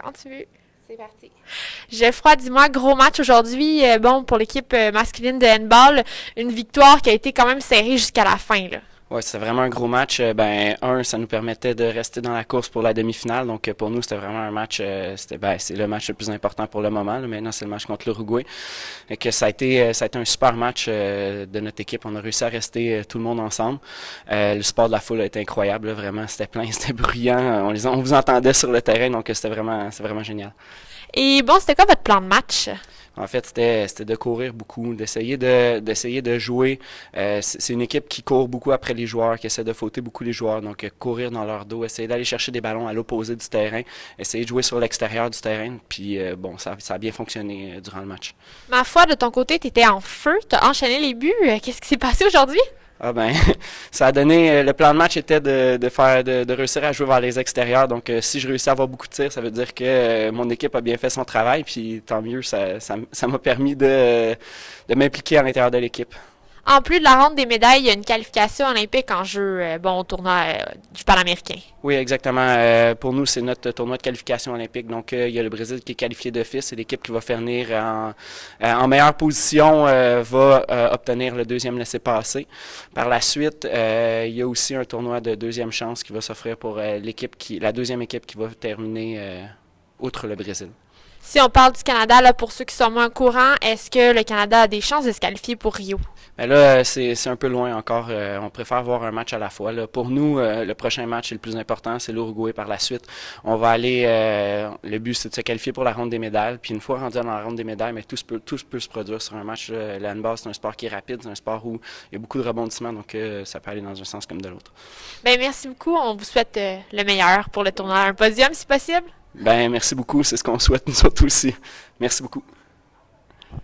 Quand tu veux. C'est parti. Geoffroy, dis-moi, gros match aujourd'hui. Bon, pour l'équipe masculine de handball, une victoire qui a été quand même serrée jusqu'à la fin, là. Ouais, c'était vraiment un gros match. Ça nous permettait de rester dans la course pour la demi-finale. Donc, pour nous, c'était vraiment un match. C'est le match le plus important pour le moment. Là. Maintenant, c'est le match contre l'Uruguay. Et que ça a été un super match de notre équipe. On a réussi à rester tout le monde ensemble. Le support de la foule a été incroyable. Là, vraiment, c'était plein, c'était bruyant. On vous entendait sur le terrain, donc c'était vraiment génial. Et bon, c'était quoi votre plan de match? En fait, c'était de courir beaucoup, d'essayer de jouer. C'est une équipe qui court beaucoup après les joueurs, qui essaie de fauter beaucoup les joueurs. Donc, courir dans leur dos, essayer d'aller chercher des ballons à l'opposé du terrain, essayer de jouer sur l'extérieur du terrain. Puis, ça a bien fonctionné durant le match. Ma foi, de ton côté, tu étais en feu, tu as enchaîné les buts. Qu'est-ce qui s'est passé aujourd'hui? Ah ben, ça a donné. Le plan de match était de réussir à jouer vers les extérieurs. Donc, si je réussis à avoir beaucoup de tirs, ça veut dire que mon équipe a bien fait son travail. Puis, tant mieux, ça m'a permis de m'impliquer à l'intérieur de l'équipe. En plus de la ronde des médailles, il y a une qualification olympique en jeu, au tournoi du Panaméricain. Oui, exactement. Pour nous, c'est notre tournoi de qualification olympique. Donc, il y a le Brésil qui est qualifié d'office et l'équipe qui va finir en meilleure position va obtenir le deuxième laissez-passer. Par la suite, il y a aussi un tournoi de deuxième chance qui va s'offrir pour la deuxième équipe qui va terminer outre le Brésil. Si on parle du Canada, là, pour ceux qui sont moins au courant, est-ce que le Canada a des chances de se qualifier pour Rio? Mais là, c'est un peu loin encore. On préfère voir un match à la fois. Là. Pour nous, le prochain match est le plus important, c'est l'Uruguay par la suite. On va aller. Le but, c'est de se qualifier pour la ronde des médailles. Puis une fois rendu dans la ronde des médailles, mais tout peut se produire sur un match. Le handball, c'est un sport qui est rapide, c'est un sport où il y a beaucoup de rebondissements, donc ça peut aller dans un sens comme de l'autre. Ben merci beaucoup. On vous souhaite le meilleur pour le tournoi. Un podium, si possible. Ben merci beaucoup. C'est ce qu'on souhaite nous autres aussi. Merci beaucoup.